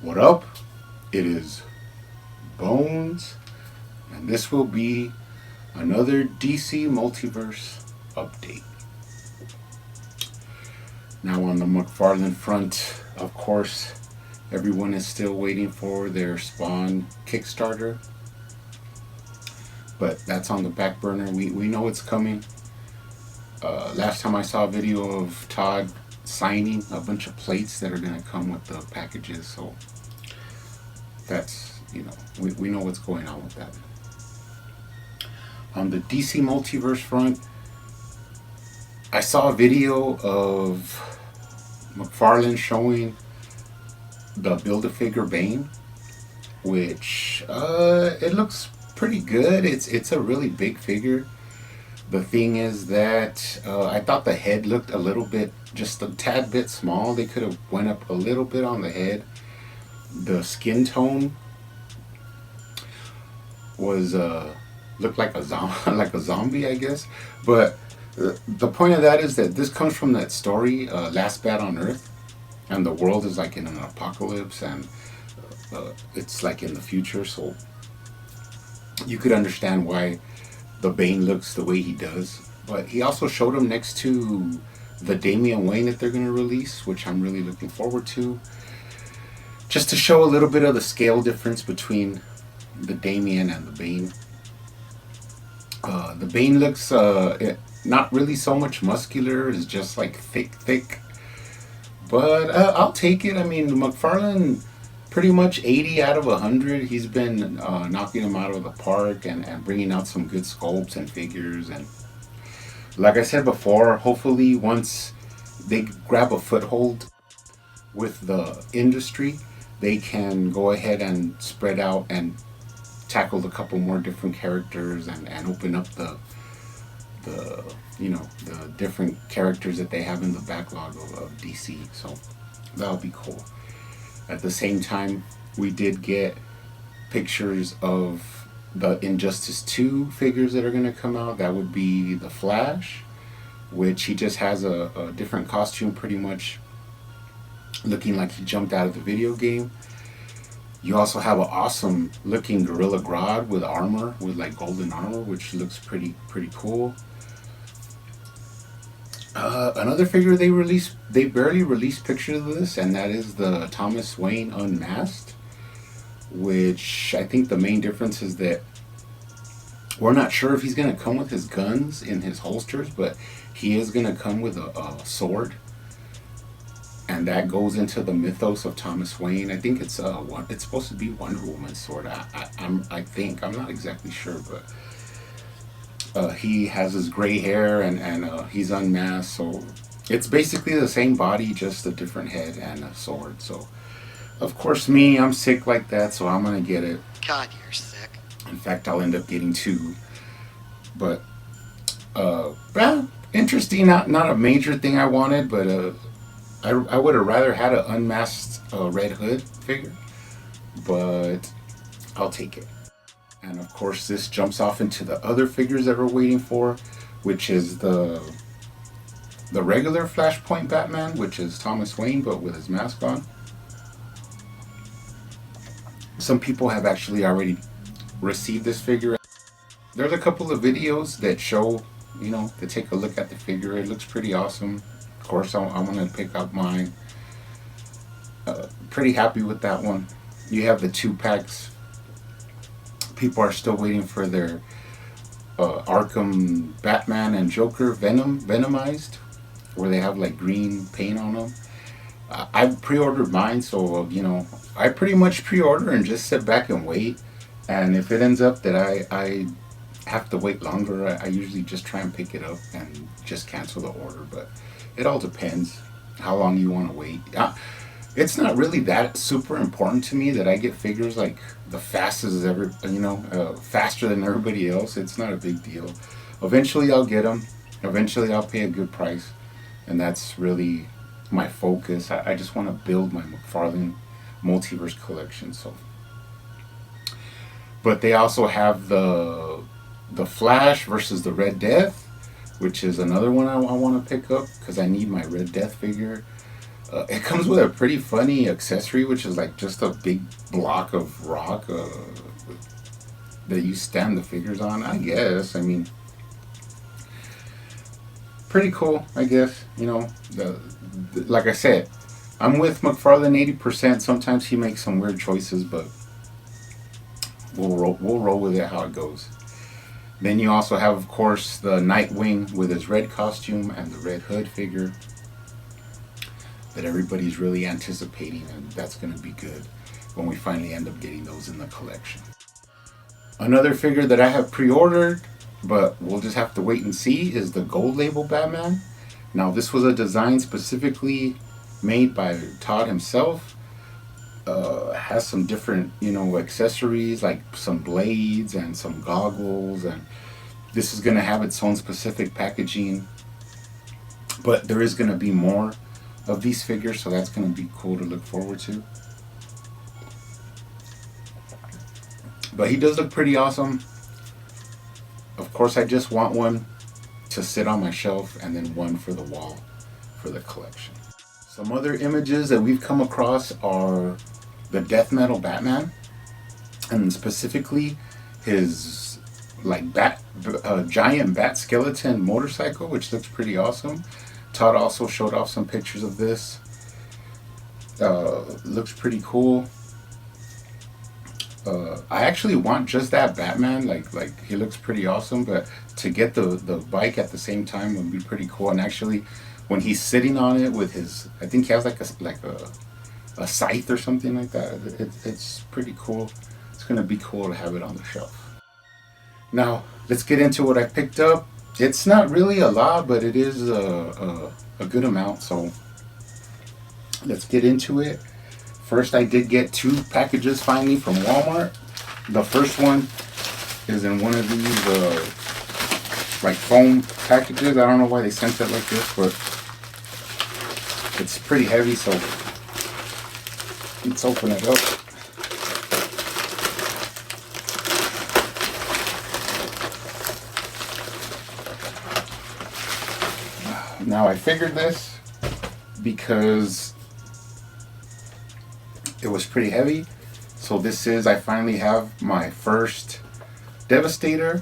What up? It is Bones, and this will be another DC Multiverse update. Now, on the McFarlane front, of course, everyone is still waiting for their Spawn Kickstarter, but that's on the back burner. We know it's coming. Last time I saw a video of Todd signing a bunch of plates that are going to come with the packages, so that's, we know what's going on with that. On the DC Multiverse front, I saw a video of McFarlane showing the Build-A-Figure Bane, which it looks pretty good. It's a really big figure. The thing is that I thought the head looked a little bit, just a tad bit small. They could have went up a little bit on the head. The skin tone was looked like a zombie, I guess. But the point of that is that this comes from that story, Last Bat on Earth, and the world is like in an apocalypse, and it's like in the future. So you could understand why the Bane looks the way he does. But he also showed him next to the Damian Wayne that they're going to release, which I'm really looking forward to, just to show a little bit of the scale difference between the Damian and the Bane. The Bane looks not really so much muscular, it's just like thick, but I'll take it. I mean, McFarlane, pretty much 80 out of 100. He's been knocking them out of the park and bringing out some good sculpts and figures. And like I said before, hopefully once they grab a foothold with the industry, they can go ahead and spread out and tackle a couple more different characters and open up the different characters that they have in the backlog of DC. So that'll be cool. At the same time, we did get pictures of the Injustice 2 figures that are going to come out. That would be the Flash, which he just has a different costume, pretty much looking like he jumped out of the video game. You also have an awesome looking Gorilla Grodd with armor, with like golden armor, which looks pretty cool. Another figure they barely released pictures of this, and that is the Thomas Wayne Unmasked, which I think the main difference is that we're not sure if he's going to come with his guns in his holsters, but he is going to come with a sword, and that goes into the mythos of Thomas Wayne. I think it's supposed to be Wonder Woman's sword. I think, I'm not exactly sure, but he has his gray hair and he's unmasked, so it's basically the same body, just a different head and a sword. So of course I'm sick like that, so I'm gonna get it. God, you're sick. In fact, I'll end up getting two. But interesting, not a major thing I wanted, but I would have rather had an unmasked Red Hood figure, but I'll take it. And of course, this jumps off into the other figures that we're waiting for, which is the regular Flashpoint Batman, which is Thomas Wayne, but with his mask on. Some people have actually already received this figure. There's a couple of videos that show, to take a look at the figure. It looks pretty awesome. Of course, I'm going to pick up mine. Pretty happy with that one. You have the 2 packs. People are still waiting for their Arkham Batman and Joker Venomized, where they have like green paint on them. I pre-ordered mine, so I pretty much pre-order and just sit back and wait. And if it ends up that I have to wait longer, I usually just try and pick it up and just cancel the order. But it all depends how long you want to wait. It's not really that super important to me that I get figures like the fastest as ever, faster than everybody else. It's not a big deal. Eventually I'll get them. Eventually I'll pay a good price. And that's really my focus. I just want to build my McFarlane Multiverse collection. So, but they also have the Flash versus the Red Death, which is another one I want to pick up because I need my Red Death figure. It comes with a pretty funny accessory, which is like just a big block of rock that you stand the figures on. I guess. I mean, pretty cool. I guess. Like I said, I'm with McFarlane 80%. Sometimes he makes some weird choices, but we'll roll with it how it goes. Then you also have, of course, the Nightwing with his red costume and the Red Hood figure that everybody's really anticipating, and that's going to be good when we finally end up getting those in the collection. Another figure that I have pre-ordered, but we'll just have to wait and see, is the Gold Label Batman. Now, this was a design specifically made by Todd himself. Has some different, accessories like some blades and some goggles, and this is going to have its own specific packaging. But there is going to be more of these figures, so that's going to be cool to look forward to. But he does look pretty awesome. Of course, I just want one to sit on my shelf and then one for the wall for the collection. Some other images that we've come across are the Death Metal Batman, and specifically his giant bat skeleton motorcycle, which looks pretty awesome. Todd also showed off some pictures of this. Looks pretty cool. I actually want just that Batman. Like he looks pretty awesome, but to get the bike at the same time would be pretty cool. And actually, when he's sitting on it with his, I think he has like a scythe or something like that. It's pretty cool. It's gonna be cool to have it on the shelf. Now let's get into what I picked up. It's not really a lot, but it is a good amount. So let's get into it. First, I did get 2 packages finally from Walmart. The first one is in one of these like foam packages. I don't know why they sent it like this, but it's pretty heavy, so let's open it up. Now I figured this because it was pretty heavy. So I finally have my first Devastator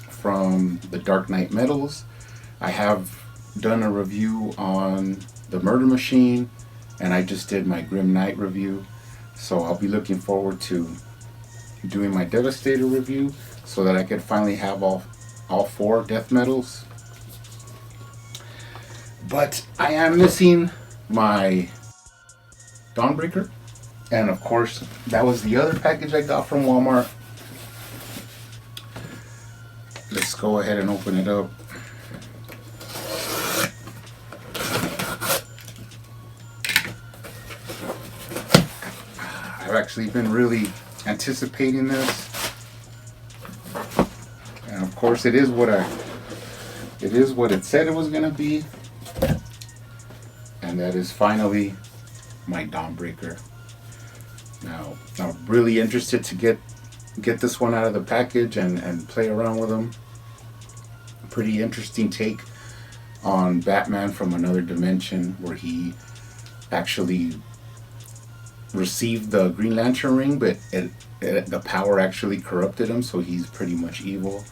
from the Dark Knight Metals. I have done a review on the Murder Machine, and I just did my Grim Knight review. So I'll be looking forward to doing my Devastator review so that I can finally have all 4 Death Metals. But I am missing my Dawnbreaker. And of course, that was the other package I got from Walmart. Let's go ahead and open it up. I've actually been really anticipating this. And of course, it is what it said it was going to be. And that is finally my Dawnbreaker. Now, I'm really interested to get this one out of the package and play around with them. Pretty interesting take on Batman from another dimension, where he actually received the Green Lantern ring, but the power actually corrupted him, so he's pretty much evil.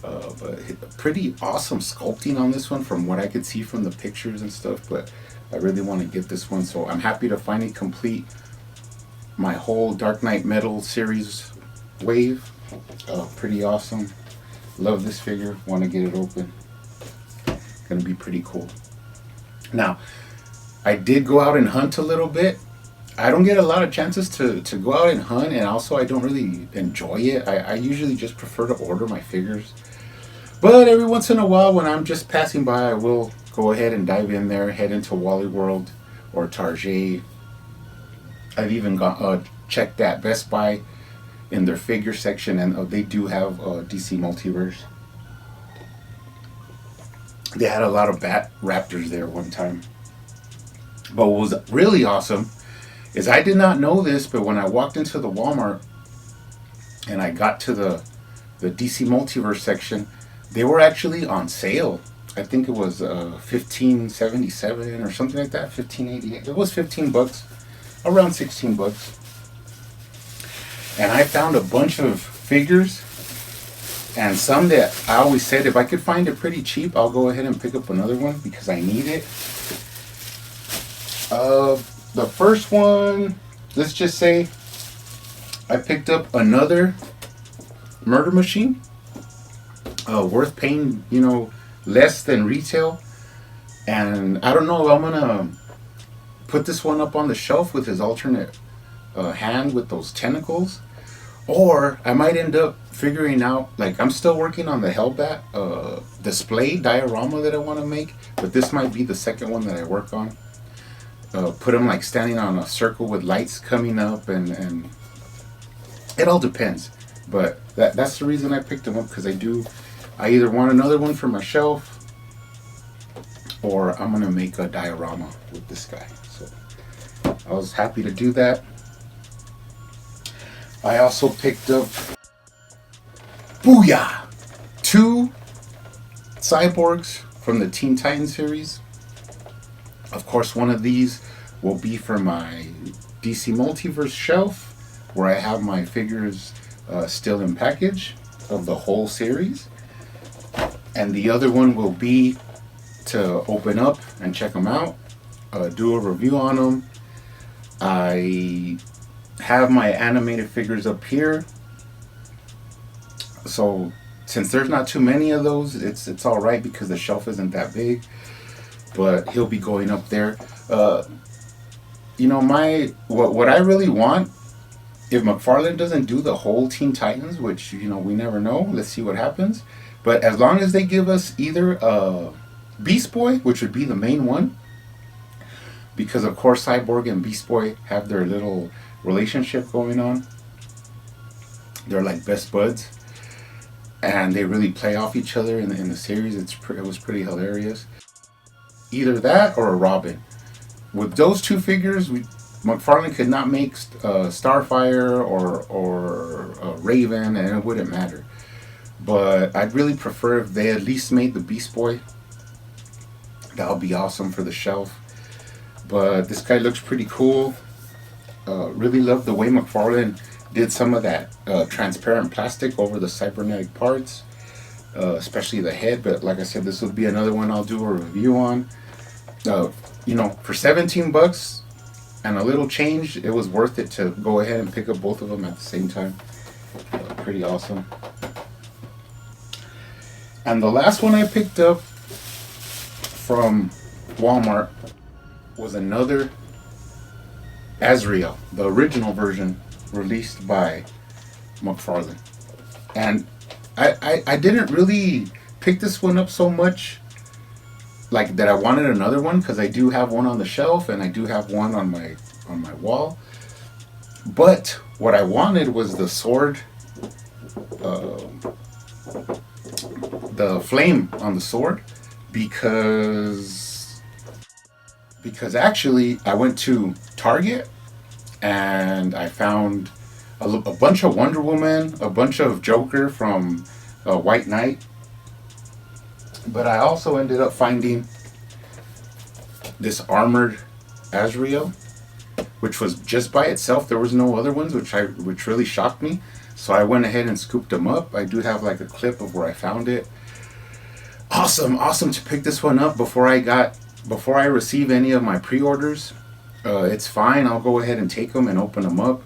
But pretty awesome sculpting on this one from what I could see from the pictures and stuff, but I really want to get this one, so I'm happy to finally complete my whole Dark Knight Metal series wave. Pretty awesome. Love this figure. Want to get it open. Gonna be pretty cool. Now, I did go out and hunt a little bit. I don't get a lot of chances to go out and hunt, and also I don't really enjoy it. I usually just prefer to order my figures. But every once in a while, when I'm just passing by, I will go ahead and dive in there, head into Wally World or Target. I've even checked at Best Buy in their figure section, and they do have DC Multiverse. They had a lot of Bat Raptors there one time. But what was really awesome is I did not know this, but when I walked into the Walmart and I got to the DC Multiverse section, they were actually on sale I think it was 1577 or something like that, 1588. It was 15 bucks, around 16 bucks. And I found a bunch of figures and some that I always said if I could find it pretty cheap, I'll go ahead and pick up another one because I need it. The first one, let's just say I picked up another murder machine, worth paying, less than retail. And I don't know if I'm gonna put this one up on the shelf with his alternate hand with those tentacles, or I might end up figuring out, like, I'm still working on the Hellbat display diorama that I want to make, but this might be the second one that I work on. Put him like standing on a circle with lights coming up, and it all depends. But that's the reason I picked him up, because I either want another one for my shelf, or I'm gonna make a diorama with this guy. So I was happy to do that. I also picked up, booyah, 2 cyborgs from the Teen Titans series. Of course, one of these will be for my DC Multiverse shelf, where I have my figures still in package of the whole series. And the other one will be to open up and check them out, do a review on them. I have my animated figures up here. So since there's not too many of those, it's all right because the shelf isn't that big. But he'll be going up there. What I really want, if McFarlane doesn't do the whole Teen Titans, which we never know, let's see what happens. But as long as they give us either Beast Boy, which would be the main one, because of course Cyborg and Beast Boy have their little relationship going on. They're like best buds, and they really play off each other in the series. It was pretty hilarious. Either that or a Robin. With those 2 figures, McFarlane could not make Starfire or Raven, and it wouldn't matter. But I'd really prefer if they at least made the Beast Boy. That would be awesome for the shelf. But this guy looks pretty cool. Really love the way McFarlane did some of that transparent plastic over the cybernetic parts, especially the head. But like I said, this would be another one I'll do a review on. For 17 bucks and a little change, it was worth it to go ahead and pick up both of them at the same time. Pretty awesome. And the last one I picked up from Walmart was another Azreal, the original version released by McFarlane. And I didn't really pick this one up so much like that I wanted another one, because I do have one on the shelf and I do have one on my wall. But what I wanted was the sword, the flame on the sword, because actually I went to Target and I found a bunch of Wonder Woman, a bunch of Joker from White Knight. But I also ended up finding this armored Azreal, which was just by itself. There was no other ones, which really shocked me. So I went ahead and scooped them up. I do have like a clip of where I found it. Awesome to pick this one up before I receive any of my pre-orders. It's fine. I'll go ahead and take them and open them up.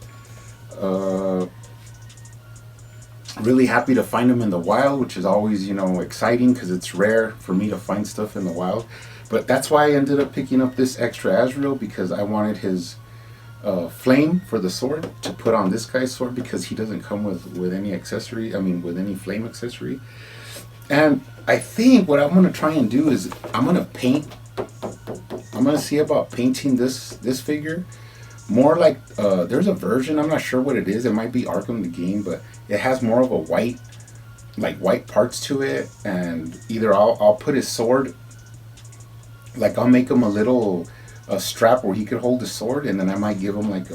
Really happy to find them in the wild, which is always, exciting because it's rare for me to find stuff in the wild. But that's why I ended up picking up this extra Azreal, because I wanted his flame for the sword to put on this guy's sword, because he doesn't come with any accessory. I mean, with any flame accessory. And I think what I'm going to try and do is I'm going to see about painting this figure more like, there's a version, I'm not sure what it is. It might be Arkham the game, but it has more of a white parts to it. And either I'll put his sword, like I'll make him a little strap where he could hold his sword, and then I might give him like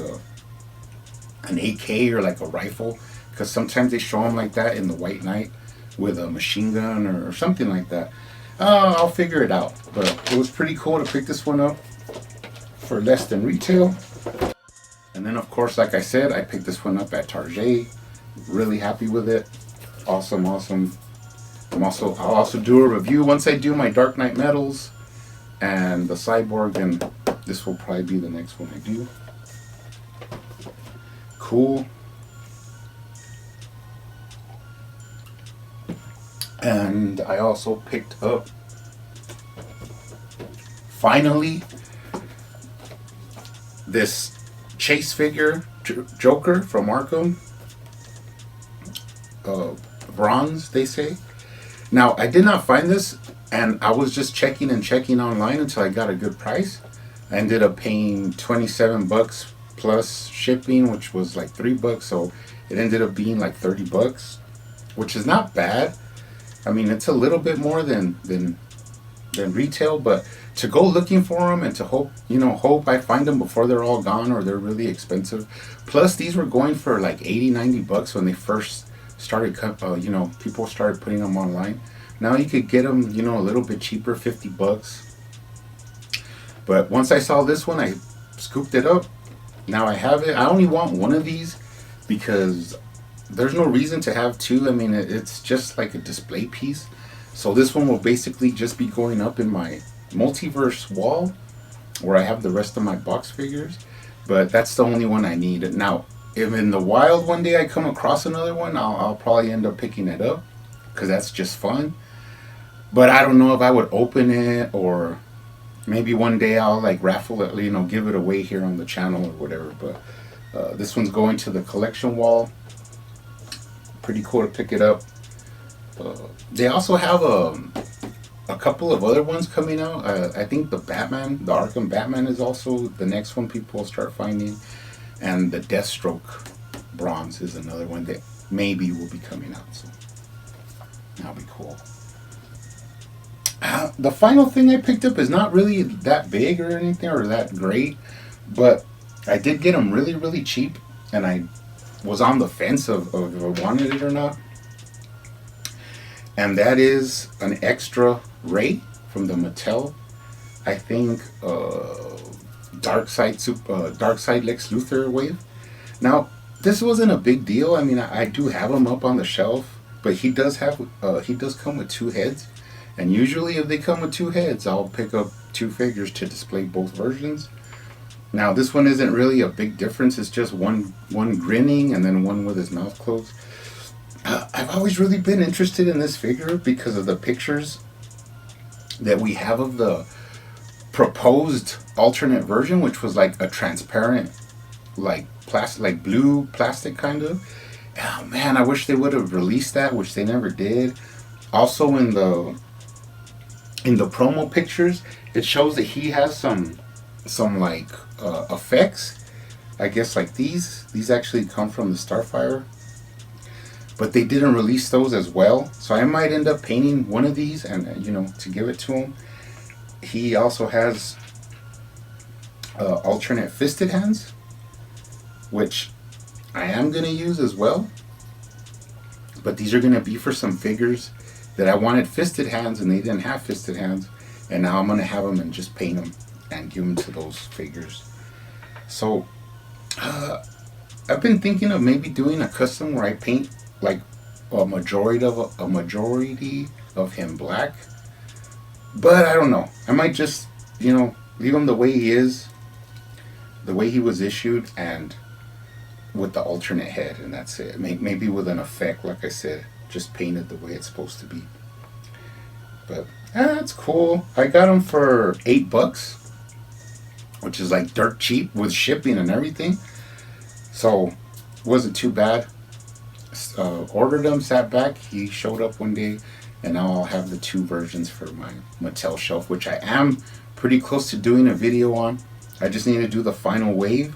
an AK or like a rifle, because sometimes they show him like that in the White Knight with a machine gun or something like that. I'll figure it out. But it was pretty cool to pick this one up for less than retail. And then, of course, like I said, I picked this one up at Target. Really happy with it. Awesome, awesome. I'll also do a review once I do my Dark Knight Metals and the Cyborg, and this will probably be the next one I do. Cool. And I also picked up, finally, this Chase figure Joker from Arkham. Bronze, they say. Now, I did not find this, and I was just checking online until I got a good price. I ended up paying $27 plus shipping, which was like $3, so it ended up being like $30, which is not bad. I mean, it's a little bit more than retail, but to go looking for them and to hope I find them before they're all gone or they're really expensive. Plus, these were going for like $80-$90 when they first started, people started putting them online. Now you could get them, a little bit cheaper, $50. But once I saw this one, I scooped it up. Now I have it. I only want one of these because there's no reason to have two. I mean, it's just like a display piece. So this one will basically just be going up in my Multiverse wall where I have the rest of my box figures. But that's the only one I need. Now, if in the wild one day I come across another one, I'll probably end up picking it up because that's just fun. But I don't know if I would open it, or maybe one day I'll like raffle it, give it away here on the channel or whatever. But this one's going to the collection wall. Pretty cool to pick it up. They also have a couple of other ones coming out. I think the Arkham Batman is also the next one people will start finding. And the Deathstroke Bronze is another one that maybe will be coming out. So that'll be cool. The final thing I picked up is not really that big or anything or that great, but I did get them really, really cheap, and I was on the fence of if I wanted it or not. And that is an extra Ray from the Mattel, I think, Darkseid Lex Luthor wave. Now, this wasn't a big deal. I mean, I do have him up on the shelf, but he does come with two heads. And usually if they come with two heads, I'll pick up two figures to display both versions. Now, this one isn't really a big difference. It's just one grinning and then one with his mouth closed. I've always really been interested in this figure because of the pictures that we have of the proposed alternate version, which was like a transparent, like blue plastic kind of. Oh man, I wish they would have released that, which they never did. Also in the promo pictures, it shows that he has some like effects. I guess like these actually come from the Starfire, but they didn't release those as well. So I might end up painting one of these and to give it to him. He also has alternate fisted hands, which I am going to use as well. But these are going to be for some figures that I wanted fisted hands and they didn't have fisted hands. And now I'm going to have them and just paint them and give them to those figures. So I've been thinking of maybe doing a custom where I paint like a majority of him black. But I don't know. I might just, leave him the way he is, the way he was issued, and with the alternate head, and that's it. Maybe with an effect, like I said, just paint it the way it's supposed to be. But that's cool. I got him for $8, which is like dirt cheap with shipping and everything. So wasn't too bad. Ordered him, sat back. He showed up one day. And now I'll have the two versions for my Mattel shelf, which I am pretty close to doing a video on. I just need to do the final wave,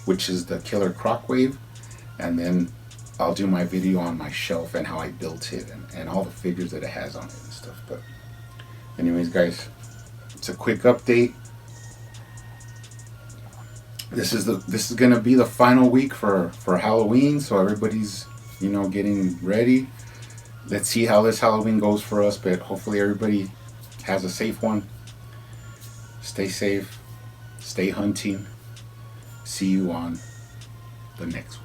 which is the Killer Croc wave. And then I'll do my video on my shelf and how I built it and all the figures that it has on it and stuff. But anyways, guys, it's a quick update. This is gonna be the final week for Halloween, so everybody's getting ready. Let's see how this Halloween goes for us, but hopefully everybody Has a safe one. Stay safe. Stay hunting. See you on the next one.